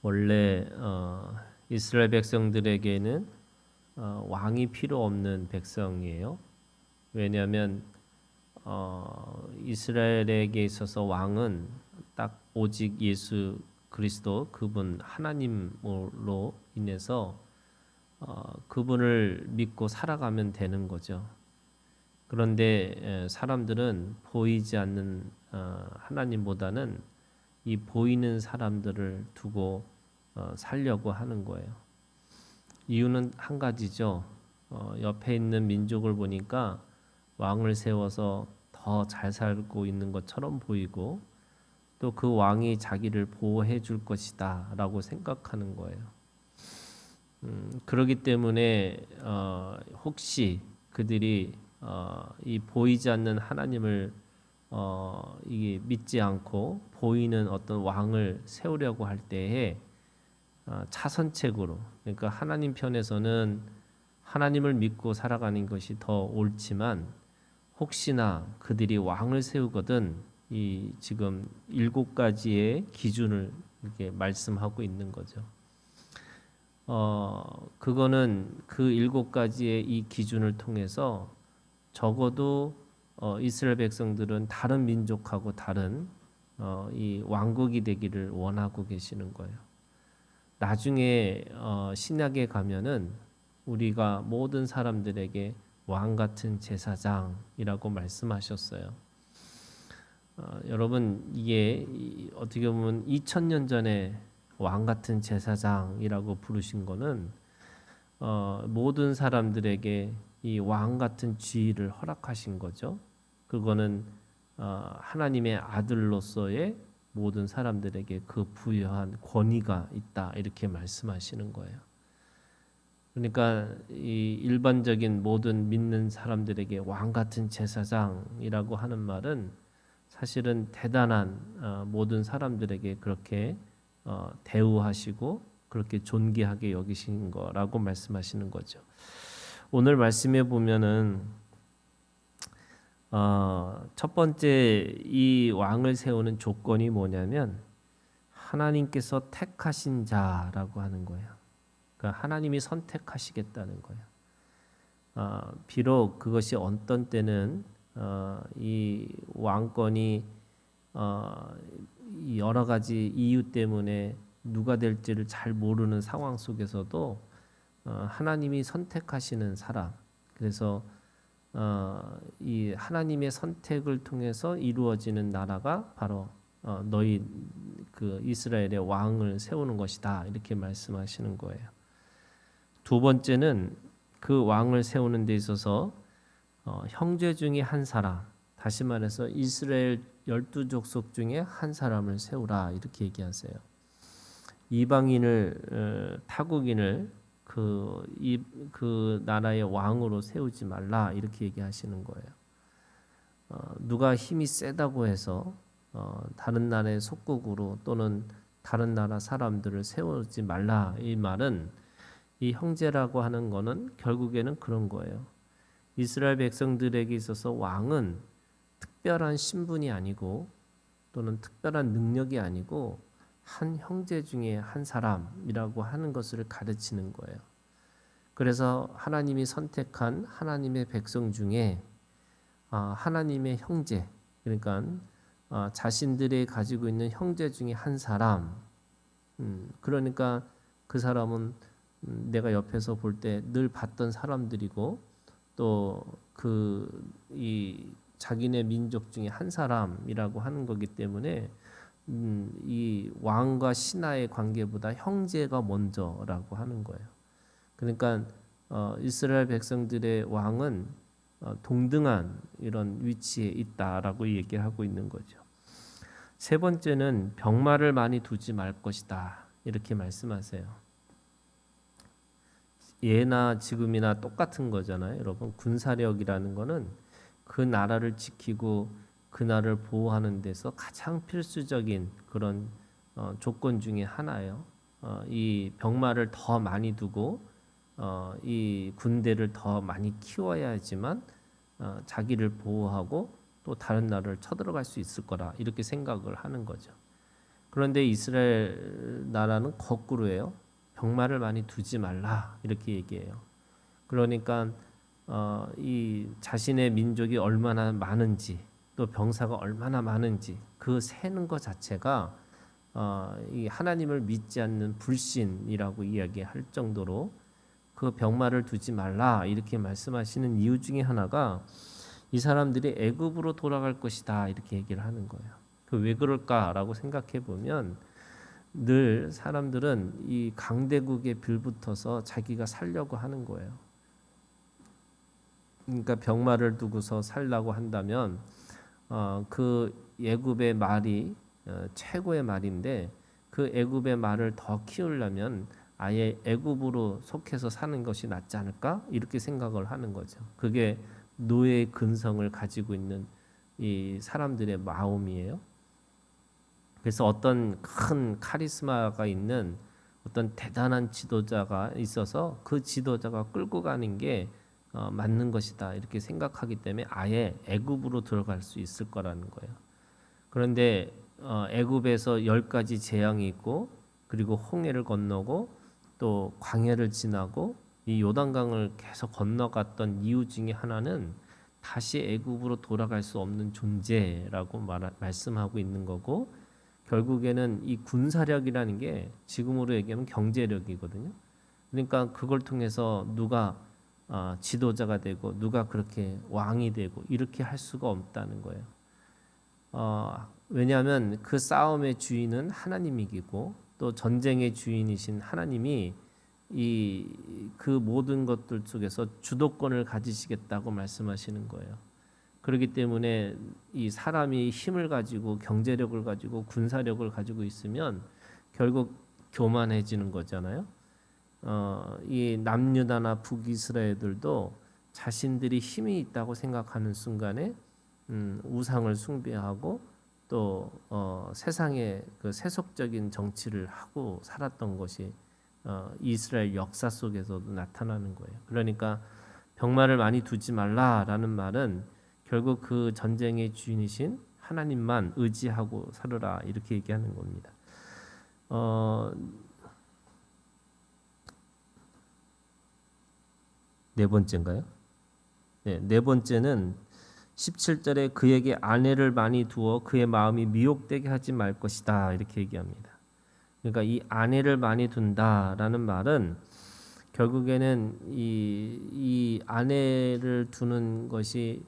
원래 이스라엘 백성들에게는 왕이 필요 없는 백성이에요. 왜냐하면 이스라엘에게 있어서 왕은 딱 오직 예수 그리스도 그분 하나님으로 인해서 그분을 믿고 살아가면 되는 거죠. 그런데 사람들은 보이지 않는 하나님보다는 이 보이는 사람들을 두고 살려고 하는 거예요. 이유는 한 가지죠. 옆에 있는 민족을 보니까 왕을 세워서 더 잘 살고 있는 것처럼 보이고 또 그 왕이 자기를 보호해 줄 것이다라고 생각하는 거예요. 그렇기 때문에 혹시 그들이 이 보이지 않는 하나님을 이게 믿지 않고 보이는 어떤 왕을 세우려고 할 때에 차선책으로, 그러니까 하나님 편에서는 하나님을 믿고 살아가는 것이 더 옳지만 혹시나 그들이 왕을 세우거든 이 지금 7가지의 기준을 이렇게 말씀하고 있는 거죠. 그거는 그 7가지의 이 기준을 통해서 적어도 이스라엘 백성들은 다른 민족하고 다른 이 왕국이 되기를 원하고 계시는 거예요. 나중에 신약에 가면은 우리가 모든 사람들에게 왕 같은 제사장이라고 말씀하셨어요. 여러분 이게 어떻게 보면 2000년 전에 왕 같은 제사장이라고 부르신 거는 모든 사람들에게 이 왕 같은 지위를 허락하신 거죠. 그거는 하나님의 아들로서의 모든 사람들에게 그 부여한 권위가 있다 이렇게 말씀하시는 거예요. 그러니까 이 일반적인 모든 믿는 사람들에게 왕 같은 제사장이라고 하는 말은 사실은 대단한 모든 사람들에게 그렇게 대우하시고 그렇게 존귀하게 여기신 거라고 말씀하시는 거죠. 오늘 말씀에 보면은 첫 번째 이 왕을 세우는 조건이 뭐냐면 하나님께서 택하신 자라고 하는 거예요. 그러니까 하나님이 선택하시겠다는 거예요. 비록 그것이 어떤 때는 이 왕권이 여러 가지 이유 때문에 누가 될지를 잘 모르는 상황 속에서도 하나님이 선택하시는 사람, 그래서 이 하나님의 선택을 통해서 이루어지는 나라가 바로 너희 그 이스라엘의 왕을 세우는 것이다 이렇게 말씀하시는 거예요. 두 번째는 그 왕을 세우는 데 있어서 형제 중에 한 사람, 다시 말해서 이스라엘 12족속 중에 한 사람을 세우라 이렇게 얘기하세요. 이방인을 타국인을 그 나라의 왕으로 세우지 말라 이렇게 얘기하시는 거예요. 누가 힘이 세다고 해서 다른 나라의 속국으로 또는 다른 나라 사람들을 세우지 말라 이 말은 이 형제라고 하는 거는 결국에는 그런 거예요. 이스라엘 백성들에게 있어서 왕은 특별한 신분이 아니고 또는 특별한 능력이 아니고 한 형제 중에 한 사람이라고 하는 것을 가르치는 거예요. 그래서 하나님이 선택한 하나님의 백성 중에 하나님의 형제, 그러니까 자신들이 가지고 있는 형제 중에 한 사람, 그러니까 그 사람은 내가 옆에서 볼 때 늘 봤던 사람들이고 또 이 자기네 민족 중에 한 사람이라고 하는 거기 때문에 이 왕과 신하의 관계보다 형제가 먼저라고 하는 거예요. 그러니까 이스라엘 백성들의 왕은 동등한 이런 위치에 있다라고 얘기하고 있는 거죠. 세 번째는 병마를 많이 두지 말 것이다 이렇게 말씀하세요. 예나 지금이나 똑같은 거잖아요. 여러분 군사력이라는 거는 그 나라를 지키고 그 나라를 보호하는 데서 가장 필수적인 그런 조건 중에 하나예요. 이 병마를 더 많이 두고 이 군대를 더 많이 키워야지만 자기를 보호하고 또 다른 나라를 쳐들어갈 수 있을 거라 이렇게 생각을 하는 거죠. 그런데 이스라엘 나라는 거꾸로예요. 병마를 많이 두지 말라 이렇게 얘기해요. 그러니까 이 자신의 민족이 얼마나 많은지 또 병사가 얼마나 많은지 그 세는 것 자체가 이 하나님을 믿지 않는 불신이라고 이야기할 정도로 그 병마를 두지 말라 이렇게 말씀하시는 이유 중에 하나가 이 사람들이 애굽으로 돌아갈 것이다 이렇게 얘기를 하는 거예요. 그 왜 그럴까라고 생각해 보면 늘 사람들은 이 강대국에 빌붙어서 자기가 살려고 하는 거예요. 그러니까 병마를 두고서 살라고 한다면 그 애굽의 말이 최고의 말인데 그 애굽의 말을 더 키우려면 아예 애굽으로 속해서 사는 것이 낫지 않을까 이렇게 생각을 하는 거죠. 그게 노예의 근성을 가지고 있는 이 사람들의 마음이에요. 그래서 어떤 큰 카리스마가 있는 어떤 대단한 지도자가 있어서 그 지도자가 끌고 가는 게 맞는 것이다 이렇게 생각하기 때문에 아예 애굽으로 들어갈 수 있을 거라는 거예요. 그런데 애굽에서 10가지 재앙이 있고 그리고 홍해를 건너고 또 광야를 지나고 이 요단강을 계속 건너갔던 이유 중에 하나는 다시 애굽으로 돌아갈 수 없는 존재라고 말씀하고 있는 거고 결국에는 이 군사력이라는 게 지금으로 얘기하면 경제력이거든요. 그러니까 그걸 통해서 누가 지도자가 되고 누가 그렇게 왕이 되고 이렇게 할 수가 없다는 거예요. 왜냐하면 그 싸움의 주인은 하나님이고 또 전쟁의 주인이신 하나님이 그 모든 것들 속에서 주도권을 가지시겠다고 말씀하시는 거예요. 그렇기 때문에 이 사람이 힘을 가지고 경제력을 가지고 군사력을 가지고 있으면 결국 교만해지는 거잖아요. 이 남유다나 북이스라엘들도 자신들이 힘이 있다고 생각하는 순간에 우상을 숭배하고 또 세상의 그 세속적인 정치를 하고 살았던 것이 이스라엘 역사 속에서도 나타나는 거예요. 그러니까 병마를 많이 두지 말라라는 말은 결국 그 전쟁의 주인이신 하나님만 의지하고 살으라 이렇게 얘기하는 겁니다. 네 번째인가요? 네 번째는 17절에 그에게 아내를 많이 두어 그의 마음이 미혹되게 하지 말 것이다 이렇게 얘기합니다. 그러니까 이 아내를 많이 둔다라는 말은 결국에는 이 아내를 두는 것이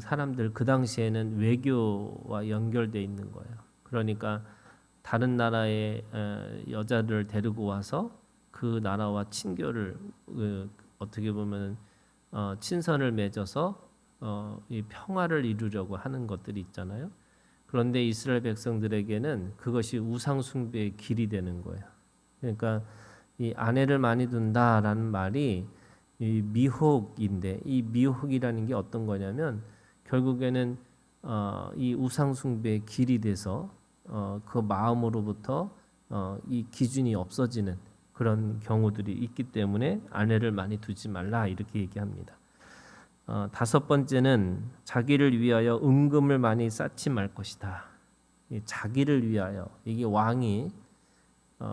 사람들 그 당시에는 외교와 연결돼 있는 거예요. 그러니까 다른 나라의 여자를 데리고 와서 그 나라와 친교를 어떻게 보면 친선을 맺어서 이 평화를 이루려고 하는 것들이 있잖아요. 그런데 이스라엘 백성들에게는 그것이 우상 숭배의 길이 되는 거예요. 그러니까 이 아내를 많이 둔다라는 말이 이 미혹인데 이 미혹이라는 게 어떤 거냐면 결국에는 이 우상 숭배의 길이 돼서 그 마음으로부터 이 기준이 없어지는 그런 경우들이 있기 때문에 아내를 많이 두지 말라 이렇게 얘기합니다. 다섯 번째는 자기를 위하여 은금을 많이 쌓지 말 것이다. 자기를 위하여 이게 왕이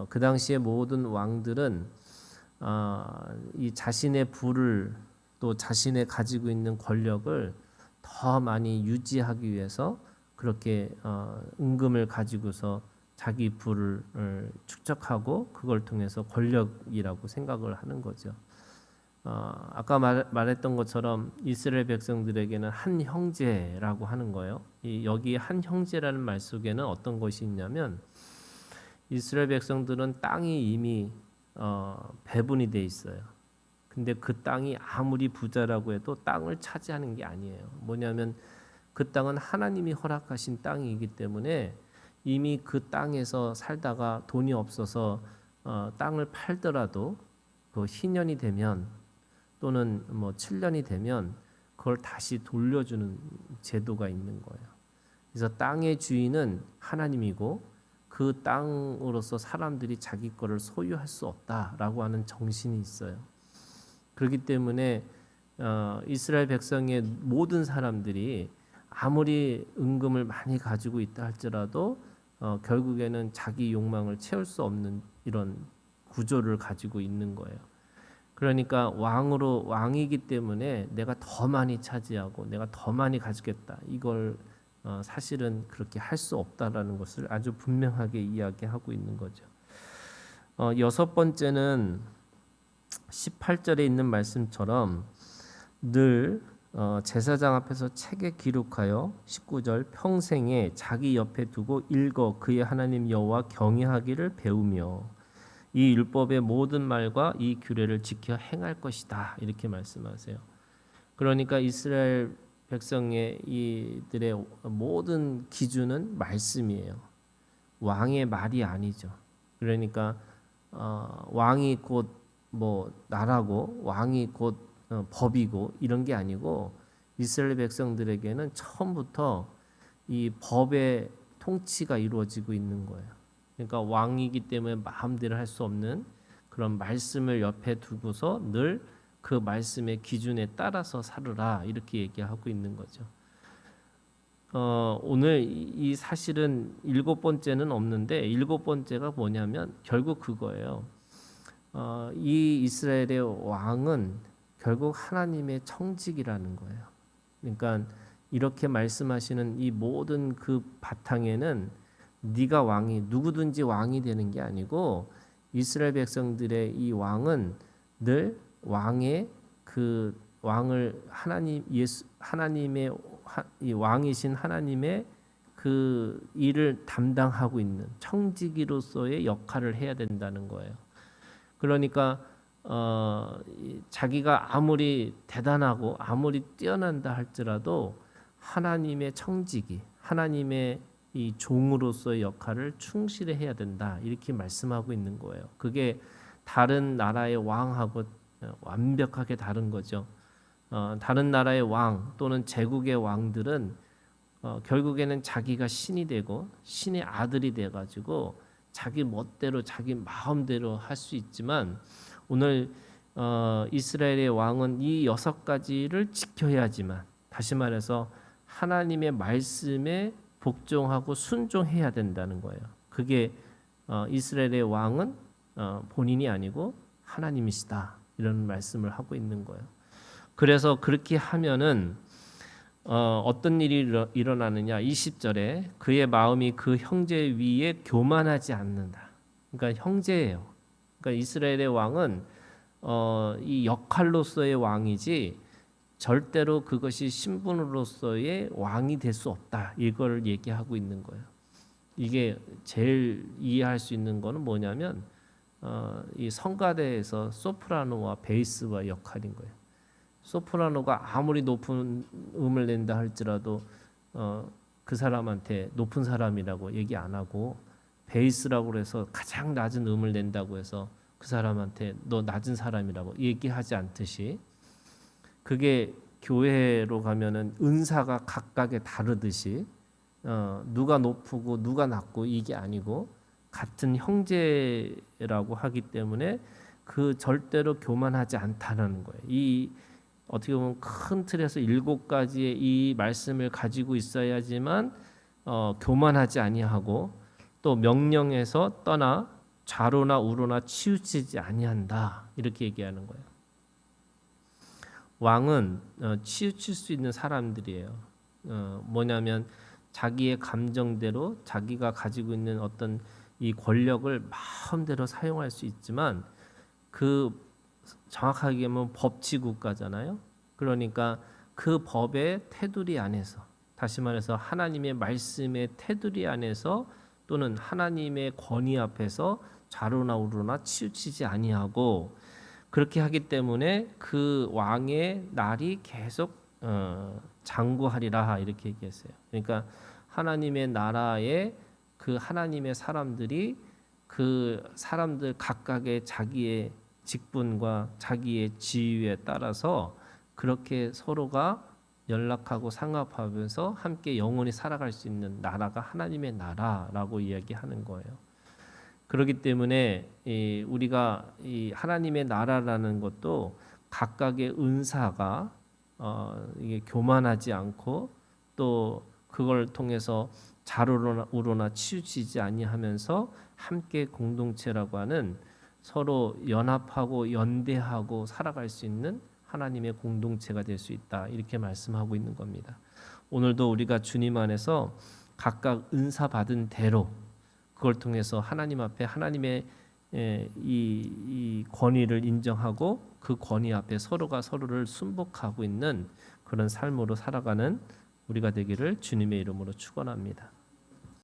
그 당시에 모든 왕들은 이 자신의 부를 또 자신의 가지고 있는 권력을 더 많이 유지하기 위해서 그렇게 은금을 가지고서 자기 부를 축적하고 그걸 통해서 권력이라고 생각을 하는 거죠. 아까 말했던 것처럼 이스라엘 백성들에게는 한 형제라고 하는 거예요. 여기 한 형제라는 말 속에는 어떤 것이 있냐면 이스라엘 백성들은 땅이 이미 배분이 돼 있어요. 근데 그 땅이 아무리 부자라고 해도 땅을 차지하는 게 아니에요. 뭐냐면 그 땅은 하나님이 허락하신 땅이기 때문에 이미 그 땅에서 살다가 돈이 없어서 땅을 팔더라도 그 희년이 되면 또는 뭐 7년이 되면 그걸 다시 돌려주는 제도가 있는 거예요. 그래서 땅의 주인은 하나님이고 그 땅으로서 사람들이 자기 거를 소유할 수 없다라고 하는 정신이 있어요. 그렇기 때문에 이스라엘 백성의 모든 사람들이 아무리 은금을 많이 가지고 있다 할지라도 결국에는 자기 욕망을 채울 수 없는 이런 구조를 가지고 있는 거예요. 그러니까 왕이기 때문에 내가 더 많이 차지하고 내가 더 많이 가지겠다. 이걸 사실은 그렇게 할 수 없다라는 것을 아주 분명하게 이야기하고 있는 거죠. 여섯 번째는 18절에 있는 말씀처럼 늘 제사장 앞에서 책에 기록하여 19절 평생에 자기 옆에 두고 읽어 그의 하나님 여호와 경외하기를 배우며 이 율법의 모든 말과 이 규례를 지켜 행할 것이다. 이렇게 말씀하세요. 그러니까 이스라엘 백성의 이들의 모든 기준은 말씀이에요. 왕의 말이 아니죠. 그러니까 왕이 곧 뭐 나라고 왕이 곧 법이고 이런 게 아니고 이스라엘 백성들에게는 처음부터 이 법의 통치가 이루어지고 있는 거예요. 그러니까 왕이기 때문에 마음대로 할 수 없는 그런 말씀을 옆에 두고서 늘 그 말씀의 기준에 따라서 살으라 이렇게 얘기하고 있는 거죠. 오늘 이 사실은 일곱 번째는 없는데 일곱 번째가 뭐냐면 결국 그거예요. 이 이스라엘의 왕은 결국 하나님의 청직이라는 거예요. 그러니까 이렇게 말씀하시는 이 모든 그 바탕에는 네가 왕이 누구든지 왕이 되는 게 아니고 이스라엘 백성들의 이 왕은 늘 왕의 그 왕을 하나님의 이 왕이신 하나님의 그 일을 담당하고 있는 청지기로서의 역할을 해야 된다는 거예요. 그러니까 자기가 아무리 대단하고 아무리 뛰어난다 할지라도 하나님의 청지기, 하나님의 이 종으로서의 역할을 충실히 해야 된다 이렇게 말씀하고 있는 거예요. 그게 다른 나라의 왕하고 완벽하게 다른 거죠. 다른 나라의 왕 또는 제국의 왕들은 결국에는 자기가 신이 되고 신의 아들이 돼가지고 자기 멋대로 자기 마음대로 할 수 있지만 오늘 이스라엘의 왕은 이 여섯 가지를 지켜야지만 다시 말해서 하나님의 말씀에 복종하고 순종해야 된다는 거예요. 그게 이스라엘의 왕은 본인이 아니고 하나님이시다 이런 말씀을 하고 있는 거예요. 그래서 그렇게 하면은 어떤 일이 일어나느냐 20절에 그의 마음이 그 형제 위에 교만하지 않는다. 그러니까 형제예요. 그러니까 이스라엘의 왕은 이 역할로서의 왕이지 절대로 그것이 신분으로서의 왕이 될 수 없다. 이걸 얘기하고 있는 거예요. 이게 제일 이해할 수 있는 거는 뭐냐면 이 성가대에서 소프라노와 베이스와 역할인 거예요. 소프라노가 아무리 높은 음을 낸다 할지라도 그 사람한테 높은 사람이라고 얘기 안 하고 베이스라고 해서 가장 낮은 음을 낸다고 해서 그 사람한테 너 낮은 사람이라고 얘기하지 않듯이 그게 교회로 가면은 은사가 각각에 다르듯이 누가 높고 누가 낮고 이게 아니고 같은 형제라고 하기 때문에 그 절대로 교만하지 않다는 거예요. 이 어떻게 보면 큰 틀에서 7가지의 이 말씀을 가지고 있어야지만 교만하지 아니하고 또 명령에서 떠나 좌로나 우로나 치우치지 아니한다 이렇게 얘기하는 거예요. 왕은 치우칠 수 있는 사람들이에요. 뭐냐면 자기의 감정대로 자기가 가지고 있는 어떤 이 권력을 마음대로 사용할 수 있지만 그 정확하게 얘기하면 법치국가잖아요. 그러니까 그 법의 테두리 안에서 다시 말해서 하나님의 말씀의 테두리 안에서 또는 하나님의 권위 앞에서 좌로나 우로나 치우치지 아니하고 그렇게 하기 때문에 그 왕의 날이 계속 장구하리라 이렇게 얘기했어요. 그러니까 하나님의 나라에 그 하나님의 사람들이 그 사람들 각각의 자기의 직분과 자기의 지위에 따라서 그렇게 서로가 연락하고 상합하면서 함께 영원히 살아갈 수 있는 나라가 하나님의 나라라고 이야기하는 거예요. 그렇기 때문에 우리가 이 하나님의 나라라는 것도 각각의 은사가 이게 교만하지 않고 또 그걸 통해서 좌우로나 치우치지 아니하면서 함께 공동체라고 하는 서로 연합하고 연대하고 살아갈 수 있는 하나님의 공동체가 될 수 있다. 이렇게 말씀하고 있는 겁니다. 오늘도 우리가 주님 안에서 각각 은사 받은 대로 그걸 통해서 하나님 앞에 하나님의 이 권위를 인정하고 그 권위 앞에 서로가 서로를 순복하고 있는 그런 삶으로 살아가는 우리가 되기를 주님의 이름으로 축원합니다.